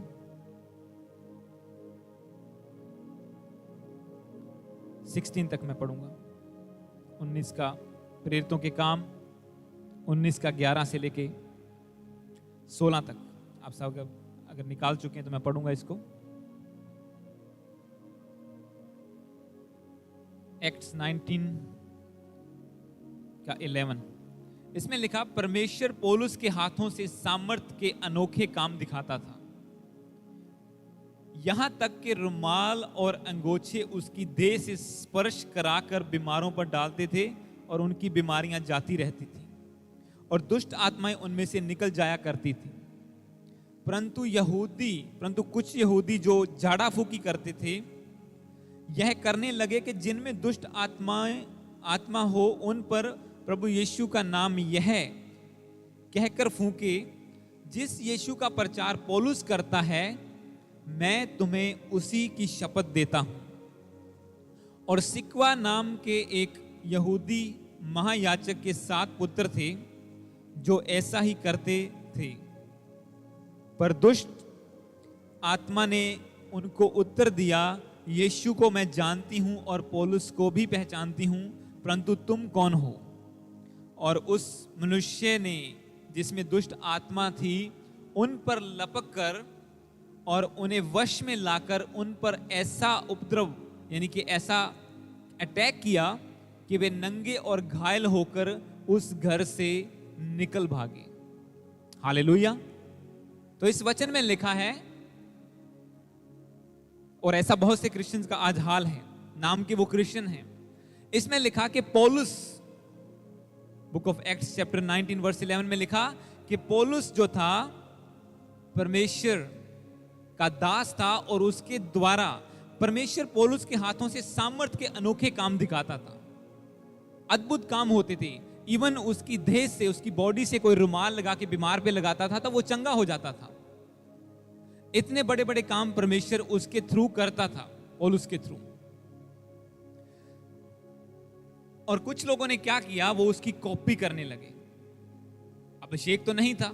16 तक मैं पढ़ूंगा। 19 का प्रेरितों के काम, 19 का 11 से लेके 16 तक। आप सब अगर निकाल चुके हैं तो मैं पढ़ूंगा इसको। वर्स 19 का 11, इसमें लिखा, परमेश्वर पौलुस के हाथों से सामर्थ के अनोखे काम दिखाता था, यहां तक कि रुमाल और अंगोछे उसकी देह से स्पर्श कराकर बीमारों पर डालते थे और उनकी बीमारियां जाती रहती थी और दुष्ट आत्माएं उनमें से निकल जाया करती थी। परंतु कुछ यहूदी जो झाड़ा फूकी करते थे यह करने लगे कि जिनमें दुष्ट आत्मा हो उन पर प्रभु यीशु का नाम यह कहकर फूके, जिस यीशु का प्रचार पौलुस करता है मैं तुम्हें उसी की शपथ देता हूं। और सिक्वा नाम के एक यहूदी महायाजक के 7 पुत्र थे जो ऐसा ही करते थे, पर दुष्ट आत्मा ने उनको उत्तर दिया, यीशु को मैं जानती हूं और पौलुस को भी पहचानती हूं, परंतु तुम कौन हो? और उस मनुष्य ने जिसमें दुष्ट आत्मा थी उन पर लपक कर और उन्हें वश में लाकर उन पर ऐसा उपद्रव यानी कि ऐसा अटैक किया कि वे नंगे और घायल होकर उस घर से निकल भागे। हालेलुया। तो इस वचन में लिखा है, और ऐसा बहुत से क्रिश्चियंस का आज हाल है, नाम के वो क्रिश्चियन हैं, इसमें लिखा कि पौलुस, book of Acts chapter 19 verse 11 में लिखा कि पौलुस जो था परमेश्वर का दास था और उसके द्वारा परमेश्वर पौलुस के हाथों से सामर्थ के अनोखे काम दिखाता था, अद्भुत काम होते थे। इवन उसकी देह से, उसकी बॉडी से कोई रुमाल लगा के बीमार पे लगाता था तो वो चंगा हो जाता था। इतने बड़े बड़े काम परमेश्वर उसके थ्रू करता था, पौलुस के थ्रू। और कुछ लोगों ने क्या किया, वो उसकी कॉपी करने लगे। अभिषेक तो नहीं था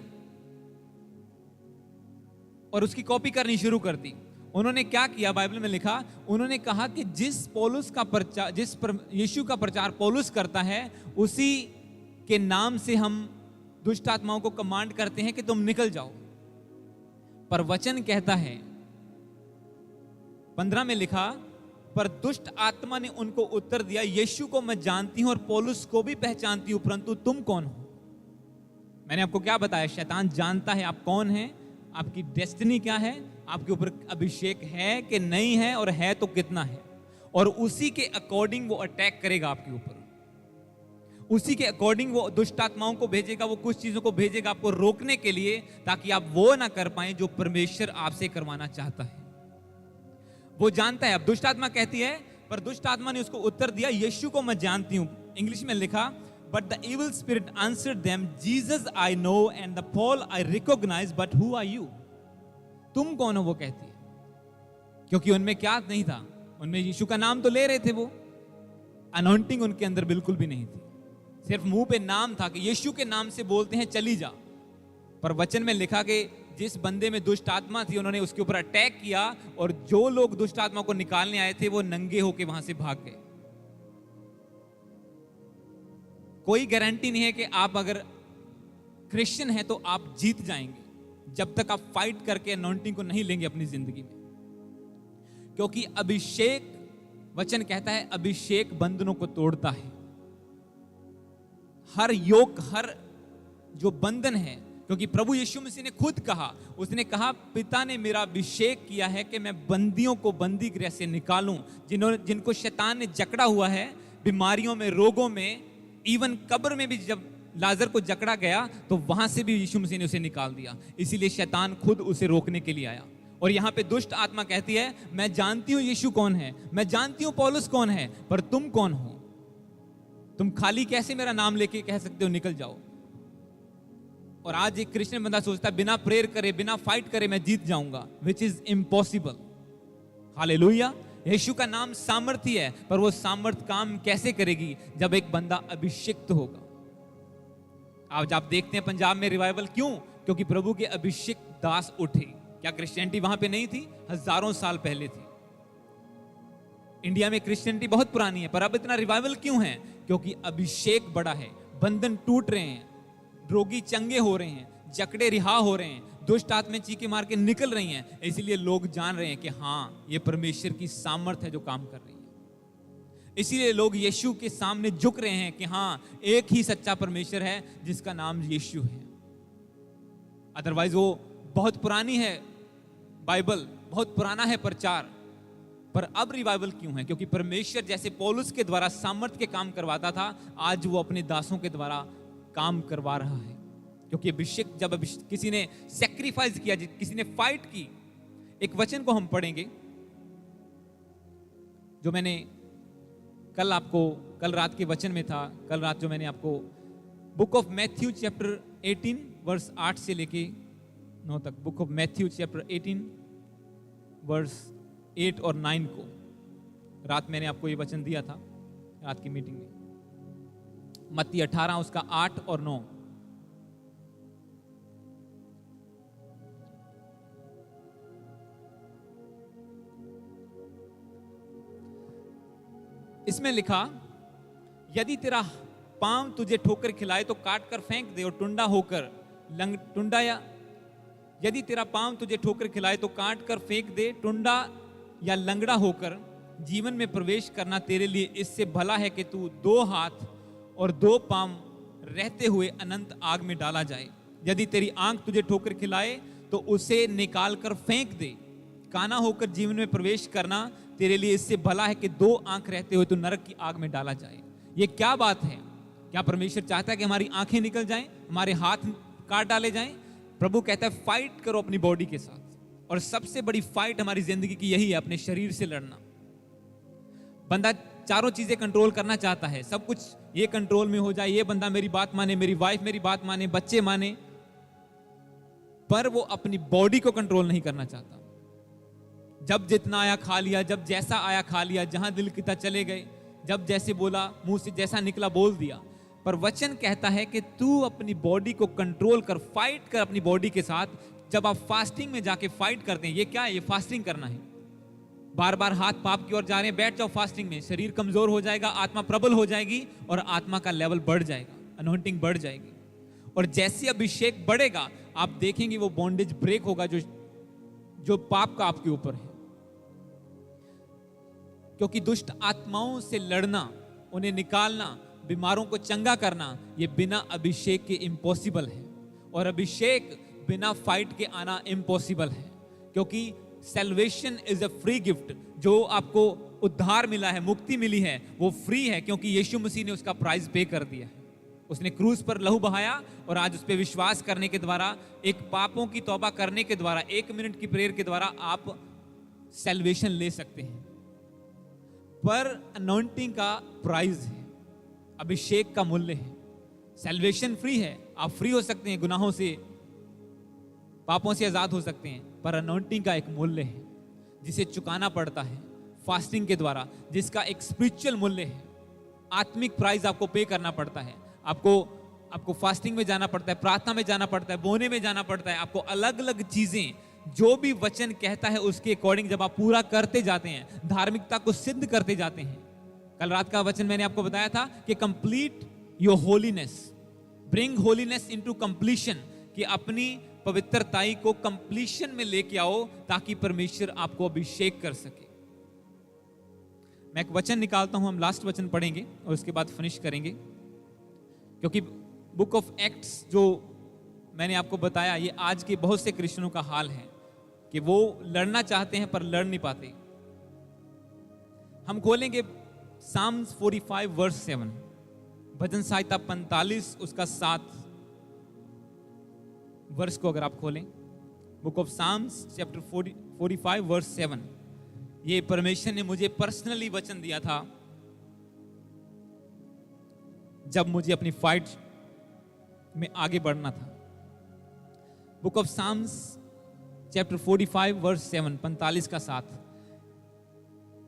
और उसकी कॉपी करनी शुरू कर दी। उन्होंने क्या किया, बाइबल में लिखा, उन्होंने कहा कि जिस यीशु का प्रचार पौलुस करता है उसी के नाम से हम दुष्ट आत्माओं को कमांड करते हैं कि तुम निकल जाओ। पर वचन कहता है 15 में लिखा, पर दुष्ट आत्मा ने उनको उत्तर दिया, यीशु को मैं जानती हूं और पौलुस को भी पहचानती हूं, परंतु तुम कौन हो? मैंने आपको क्या बताया, शैतान जानता है आप कौन हैं, आपकी डेस्टिनी क्या है, आपके ऊपर अभिषेक है कि नहीं है, और है तो कितना है, और उसी के अकॉर्डिंग वो अटैक करेगा आपके ऊपर। उसी के अकॉर्डिंग वो दुष्ट आत्माओं को भेजेगा, वो कुछ चीजों को भेजेगा आपको रोकने के लिए, ताकि आप वो ना कर पाए जो परमेश्वर आपसे करवाना चाहता है। वो जानता है। अब दुष्ट आत्मा कहती है, पर दुष्ट आत्मा ने उसको उत्तर दिया, यीशु को मैं जानती हूं। इंग्लिश में लिखा, but the evil spirit answered them, Jesus I know and the Paul I recognise, but who are you? तुम कौन हो? वो कहती है, क्योंकि उनमें क्या नहीं था, उनमें यीशु का नाम तो ले रहे थे, वो अनॉइंटिंग उनके अंदर बिल्कुल भी नहीं थी। सिर्फ मुंह पे नाम था कि यीशु के नाम से बोलते हैं चली जा, पर वचन में लिखा कि जिस बंदे में दुष्ट आत्मा थी उन्होंने उसके ऊपर अटैक किया, और जो लोग दुष्ट आत्मा को निकालने आए थे वो नंगे होके वहां से भाग गए। कोई गारंटी नहीं है कि आप अगर क्रिश्चियन हैं तो आप जीत जाएंगे, जब तक आप फाइट करके अनॉइंटिंग को नहीं लेंगे अपनी जिंदगी में। क्योंकि अभिषेक, वचन कहता है, अभिषेक बंधनों को तोड़ता है। हर योग, हर जो बंधन है, क्योंकि प्रभु यीशु मसीह ने खुद कहा, उसने कहा, पिता ने मेरा अभिषेक किया है कि मैं बंदियों को बंदी गृह से निकालूं, जिनको शैतान ने जकड़ा हुआ है, बीमारियों में, रोगों में, इवन कब्र में भी जब लाजर को जकड़ा गया तो वहां से भी यीशु मसीह ने उसे निकाल दिया। इसीलिए शैतान खुद उसे रोकने के लिए आया। और यहां पे दुष्ट आत्मा कहती है, मैं जानती हूं यीशु कौन है, मैं जानती हूं पौलुस कौन है, पर तुम कौन हो? तुम खाली कैसे मेरा नाम लेके कह सकते हो निकल जाओ? और आज एक क्रिश्चियन बंदा सोचता है बिना प्रेयर करे, बिना फाइट करे मैं जीत जाऊंगा, विच इज इम्पॉसिबल। हालेलुया। यीशु का नाम सामर्थ्य है, पर वो सामर्थ काम कैसे करेगी? जब एक बंदा अभिषिक्त होगा। आज आप देखते हैं पंजाब में रिवाइवल क्यों? क्योंकि प्रभु के अभिषिक्त दास उठे। क्या क्रिश्चियनिटी वहां पे नहीं थी? हजारों साल पहले थी। इंडिया में क्रिश्चियनिटी बहुत पुरानी है, पर अब इतना रिवाइवल क्यों है? क्योंकि अभिषेक बड़ा है, बंधन टूट रहे हैं, रोगी चंगे हो रहे हैं, जकड़े रिहा हो रहे हैं, दुष्ट आत्माएं चीखे मार के निकल रही हैं। इसलिए लोग जान रहे हैं कि हाँ, ये परमेश्वर की सामर्थ है जो काम कर रही है। इसीलिए लोग यीशु के सामने झुक रहे हैं कि हाँ, एक ही सच्चा परमेश्वर है जिसका नाम यीशु है। अदरवाइज वो बहुत पुरानी है बाइबल, बहुत पुराना है प्रचार, पर अब रिवाइवल क्यों है? क्योंकि परमेश्वर जैसे पौलुस के द्वारा सामर्थ्य के काम करवाता था, आज वो अपने दासों के द्वारा काम करवा रहा है। क्योंकि जब किसी ने सैक्रिफाइस किया, किसी ने फाइट की। एक वचन को हम पढ़ेंगे जो मैंने कल रात के वचन में था। कल रात जो मैंने आपको book of Matthew chapter 18 verse 8 से लेके 9 तक, book of Matthew chapter 18 verse 8 और 9 को रात मैंने आपको ये वचन दिया था रात की मीटिंग में। मत्ती 18 उसका 8 और 9। इसमें लिखा, यदि तेरा पांव तुझे ठोकर खिलाए तो काट कर फेंक दे, और यदि तेरा पांव तुझे ठोकर खिलाए तो काट कर फेंक दे। टुंडा या लंगड़ा होकर जीवन में प्रवेश करना तेरे लिए इससे भला है कि तू 2 हाथ और 2 पांव रहते हुए अनंत आग में डाला जाए। यदि तेरी आंख तुझे ठोकर खिलाए तो उसे निकाल कर फेंक दे। काना होकर जीवन में प्रवेश करना तेरे लिए इससे भला है कि 2 आंख रहते हुए तो नरक की आग में डाला जाए। ये क्या बात है? क्या परमेश्वर चाहता है कि हमारी आंखें निकल जाएं, हमारे हाथ काट डाले जाएं? प्रभु कहता है फाइट करो अपनी बॉडी के साथ, और सबसे बड़ी फाइट हमारी जिंदगी की यही है, अपने शरीर से लड़ना। बंदा चारों चीजें कंट्रोल करना चाहता है, सब कुछ ये कंट्रोल में हो जाए, ये बंदा मेरी बात माने, मेरी वाइफ मेरी बात माने, बच्चे माने, पर वो अपनी बॉडी को कंट्रोल नहीं करना चाहता। जब जितना आया खा लिया, जब जैसा आया खा लिया, जहां दिल किता चले गए, जब जैसे बोला, मुंह से जैसा निकला बोल दिया। पर वचन कहता है कि तू अपनी बॉडी को कंट्रोल कर, फाइट कर अपनी बॉडी के साथ। जब आप फास्टिंग में जाके फाइट करते हैं, ये क्या है? ये फास्टिंग करना है। बार बार हाथ पाप की ओर जा रहे हैं, बैठ जाओ फास्टिंग में। शरीर कमजोर हो जाएगा, आत्मा प्रबल हो जाएगी, और आत्मा का लेवल बढ़ जाएगा, अनॉइंटिंग बढ़ जाएगी। और जैसे अभिषेक बढ़ेगा, आप देखेंगे वो बॉन्डेज ब्रेक होगा जो पाप का आपके ऊपर है। क्योंकि दुष्ट आत्माओं से लड़ना, उन्हें निकालना, बीमारों को चंगा करना, ये बिना अभिषेक के इम्पॉसिबल है। और अभिषेक बिना फाइट के आना इम्पॉसिबल है। क्योंकि salvation is a free gift. जो आपको उद्धार मिला है, मुक्ति मिली है, वो फ्री है, क्योंकि यीशु मसीह ने उसका प्राइस पे कर दिया है। उसने क्रूस पर लहू बहाया, और आज उस पर विश्वास करने के द्वारा, एक पापों की तौबा करने के द्वारा, 1 मिनट की प्रेयर के द्वारा आप सैल्वेशन ले सकते हैं। पर अनॉइंटिंग का प्राइस है, अभिषेक का मूल्य है। सैल्वेशन फ्री है, आप फ्री हो सकते हैं, गुनाहों से, पापों से आजाद हो सकते हैं, पर अनॉइंटिंग का एक मूल्य है जिसे चुकाना पड़ता है फास्टिंग के द्वारा, जिसका एक स्पिरिचुअल मूल्य है। आत्मिक प्राइस आपको पे करना पड़ता है। आपको फास्टिंग में जाना पड़ता है, प्रार्थना में जाना पड़ता है, बोने में जाना पड़ता है। आपको अलग अलग चीजें, जो भी वचन कहता है उसके अकॉर्डिंग जब आप पूरा करते जाते हैं, धार्मिकता को सिद्ध करते जाते हैं। कल रात का वचन मैंने आपको बताया था कि complete your holiness, bring holiness into completion, कि अपनी पवित्रताई को कंप्लीशन में लेके आओ, ताकि परमेश्वर आपको अभिषेक कर सके। मैं एक वचन निकालता हूं, हम लास्ट वचन पढ़ेंगे और उसके बाद फिनिश करेंगे। क्योंकि बुक ऑफ एक्ट्स जो मैंने आपको बताया, ये आज के बहुत से क्रिश्चियनों का हाल है कि वो लड़ना चाहते हैं पर लड़ नहीं पाते। हम खोलेंगे साम्स 45 वर्स 7, भजन संहिता 45 उसका 7 वर्ष को अगर आप खोलें, book of Psalms chapter 45 verse 7, ये परमेश्वर ने मुझे पर्सनली वचन दिया था जब मुझे अपनी फाइट में आगे बढ़ना था। Book of Psalms chapter 45 verse 7, 45 का 7।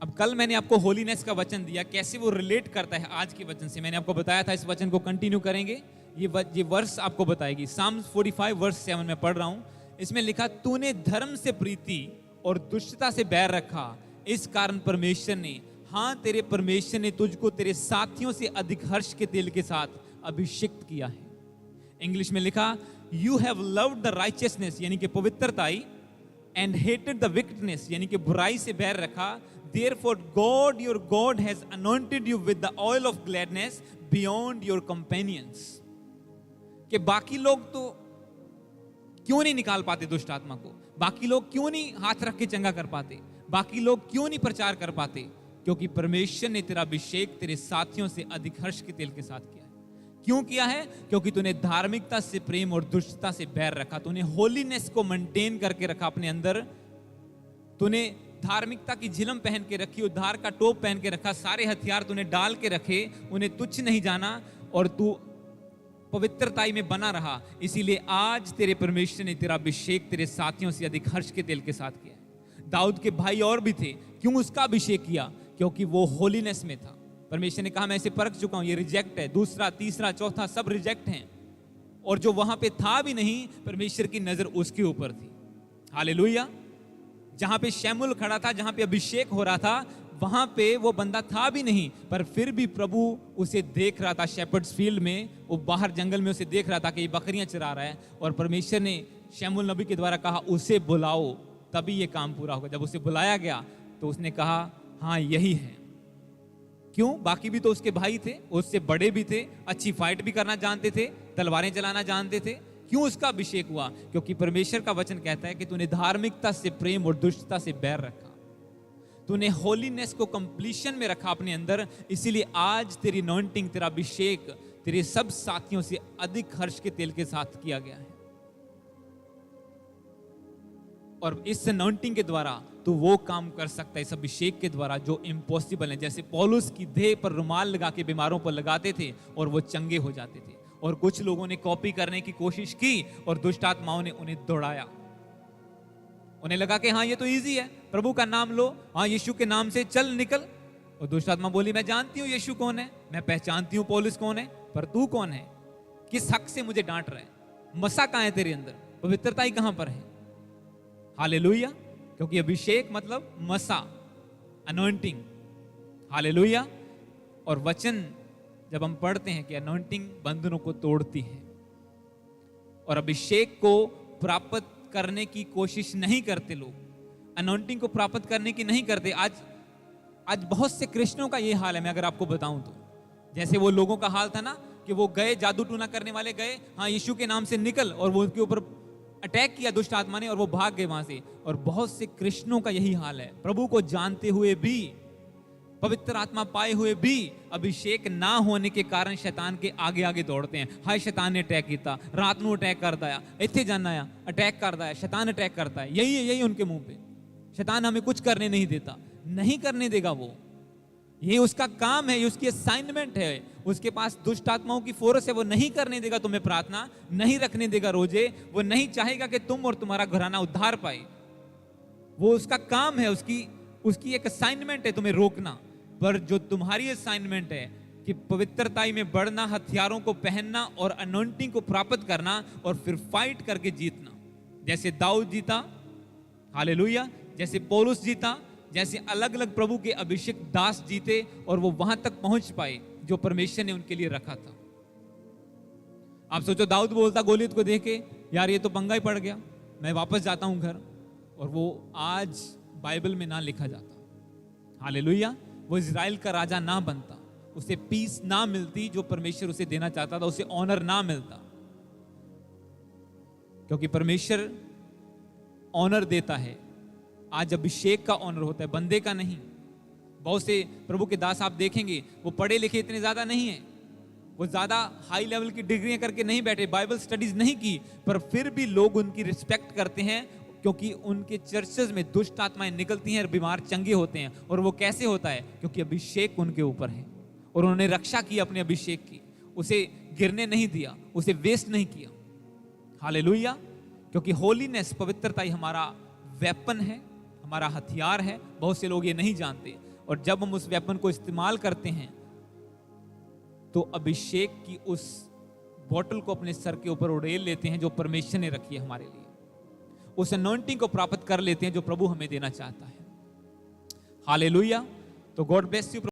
अब कल मैंने आपको होलीनेस का वचन दिया, कैसे वो रिलेट करता है आज के वचन से। मैंने आपको बताया था इस वचन को कंटिन्यू करेंगे, ये वर्स आपको बताएगी। साम्स 45 वर्स 7 में पढ़ रहा हूं। इसमें लिखा, तूने धर्म से प्रीति और दुष्टता से बैर रखा, इस कारण परमेश्वर ने, हाँ तेरे परमेश्वर ने तुझको तेरे साथियों से अधिक हर्ष के तेल के साथ अभिषिक्त किया है। इंग्लिश में लिखा, you have loved the righteousness, यानी कि पवित्रताई, एंड हेटेड द विक्टनेस, यानी कि बुराई से बैर रखा. Therefore God your God has anointed you with the oil of gladness beyond your companions. कि बाकी लोग तो क्यों नहीं निकाल पाते दुष्ट आत्मा को, बाकी लोग क्यों नहीं हाथ रख के चंगा कर पाते, बाकी लोग क्यों नहीं प्रचार कर पाते? क्योंकि परमेश्वर ने तेरा अभिषेक तेरे साथियों से अधिक हर्ष के तेल के साथ किया है. क्यों किया है? क्योंकि तूने धार्मिकता से प्रेम और दुष्टता से बैर रखा, तूने होलीनेस को मेंटेन करके रखा अपने अंदर, तूने धार्मिकता की झिलम पहन के रखी, उद्धार का टोप पहन के रखा, सारे हथियार तूने डाल के रखे, उन्हें तुच्छ नहीं जाना और तू पवित्रताई में बना रहा. इसीलिए आज तेरे परमेश्वर ने तेरा अभिषेक तेरे साथियों से अधिक हर्ष के तेल के साथ किया. दाऊद के भाई और भी थे, क्यों उसका अभिषेक किया? क्योंकि वो होलीनेस में था. परमेश्वर ने कहा मैं इसे परख चुका हूं, ये रिजेक्ट है, दूसरा तीसरा चौथा सब रिजेक्ट हैं. और जो वहां पे था भी नहीं, परमेश्वर की नजर उसके ऊपर थी. हालेलुया. जहां पे शैमुल खड़ा था, जहां पे अभिषेक हो रहा था, वहां पे वो बंदा था भी नहीं, पर फिर भी प्रभु उसे देख रहा था. शेपर्ड्स फील्ड में, वो बाहर जंगल में उसे देख रहा था कि ये बकरियां चरा रहा है, और परमेश्वर ने शैमुल नबी के द्वारा कहा उसे बुलाओ, तभी ये काम पूरा होगा. जब उसे बुलाया गया तो उसने कहा हाँ यही है. क्यों? बाकी भी तो उसके भाई थे, उससे बड़े भी थे, अच्छी फाइट भी करना जानते थे, तलवारें चलाना जानते थे. क्यों उसका अभिषेक हुआ? क्योंकि परमेश्वर का वचन कहता है कि तूने धार्मिकता से प्रेम और दुष्टता से बैर रखा, तूने होलीनेस को कंप्लीशन में रखा अपने अंदर. इसीलिए आज तेरी अनॉइंटिंग, तेरा अभिषेक तेरे सब साथियों से अधिक हर्ष के तेल के साथ किया गया है. और इस अनॉइंटिंग के द्वारा तू वो काम कर सकता है, इस अभिषेक के द्वारा, जो इम्पॉसिबल है. जैसे पौलुस की देह पर रुमाल लगा के बीमारों पर लगाते थे और वो चंगे हो जाते थे. और कुछ लोगों ने कॉपी करने की कोशिश की और दुष्ट आत्माओं ने उन्हें दौड़ाया. उन्हें लगा कि हाँ ये तो इजी है, प्रभु का नाम लो, हाँ यीशु के नाम से चल निकल. और दुष्ट आत्मा बोली मैं जानती हूँ यीशु कौन है, मैं पहचानती हूँ पौलुस कौन है, पर तू कौन है? किस हक से मुझे डांट रहा है? मसा कहाँ है तेरे अंदर? पवित्रता ही कहां पर है? हालेलुया. क्योंकि अभिषेक मतलब मसा, अनॉइंटिंग. हालेलुया. और वचन जब हम पढ़ते हैं कि अनॉइंटिंग बंधनों को तोड़ती है, और अभिषेक को प्राप्त करने की कोशिश नहीं करते लोग, अनॉइंटिंग को प्राप्त करने की नहीं करते. आज बहुत से कृष्णों का ये हाल है. मैं अगर आपको बताऊं तो, जैसे वो लोगों का हाल था ना कि वो गए, जादू टूना करने वाले गए, हाँ यीशु के नाम से निकल, और वो उनके ऊपर अटैक किया दुष्ट आत्मा ने और वो भाग गए वहां से. और बहुत से कृष्णों का यही हाल है. प्रभु को जानते हुए भी, पवित्र आत्मा पाए हुए भी, अभिषेक ना होने के कारण शैतान के आगे आगे दौड़ते हैं. हाय शैतान ने अटैक किया, रात ਨੂੰ अटैक करता है, इतने जाना है, अटैक करता है, शैतान अटैक करता है. यही है, यही उनके मुंह पे. शैतान हमें कुछ करने नहीं देता, नहीं करने देगा वो. ये उसका काम है, ये उसकी असाइनमेंट है. उसके पास दुष्ट आत्माओं की फोर्स है. वो नहीं करने देगा तुम्हें प्रार्थना, नहीं रखने देगा रोजे. वो नहीं चाहेगा कि तुम और तुम्हारा घराना उद्धार पाए. वो उसका काम है, उसकी एक असाइनमेंट है तुम्हें रोकना. पर जो तुम्हारी असाइनमेंट है कि पवित्रताई में बढ़ना, हथियारों को पहनना और अनॉइंटिंग को प्राप्त करना और फिर फाइट करके जीतना. जैसे दाऊद जीता, हालेलुया, जैसे पौलुस जीता, जैसे अलग अलग प्रभु के अभिषेक दास जीते और वो वहां तक पहुंच पाए जो परमेश्वर ने उनके लिए रखा था. आप सोचो, दाऊद बोलता गोलियत को देख के, यार ये तो पंगा ही पड़ गया, मैं वापस जाता हूं घर. और वो आज बाइबल में ना लिखा जाता. हालेलुया. वो इजराइल का राजा ना बनता, उसे पीस ना मिलती जो परमेश्वर उसे देना चाहता था, उसे ऑनर ना मिलता. क्योंकि परमेश्वर ऑनर देता है. आज अभिषेक का ऑनर होता है, बंदे का नहीं. बहुत से प्रभु के दास आप देखेंगे, वो पढ़े लिखे इतने ज्यादा नहीं है, वो ज्यादा हाई लेवल की डिग्रियां करके नहीं बैठे, बाइबल स्टडीज नहीं की, पर फिर भी लोग उनकी रिस्पेक्ट करते हैं. क्योंकि उनके चर्चेस में दुष्ट आत्माएं निकलती हैं और बीमार चंगे होते हैं. और वो कैसे होता है? क्योंकि अभिषेक उनके ऊपर है और उन्होंने रक्षा की अपने अभिषेक की. उसे गिरने नहीं दिया, उसे वेस्ट नहीं किया. हालेलुया. क्योंकि होलीनेस, पवित्रता ही हमारा वेपन है, हमारा हथियार है. बहुत से लोग ये नहीं जानते. और जब हम उस वेपन को इस्तेमाल करते हैं तो अभिषेक की उस बोतल को अपने सर के ऊपर उड़ेल लेते हैं जो परमेश्वर ने रखी है हमारे लिए. उस अनॉइंटिंग को प्राप्त कर लेते हैं जो प्रभु हमें देना चाहता है. हालेलुया. तो गॉड ब्लेस यू.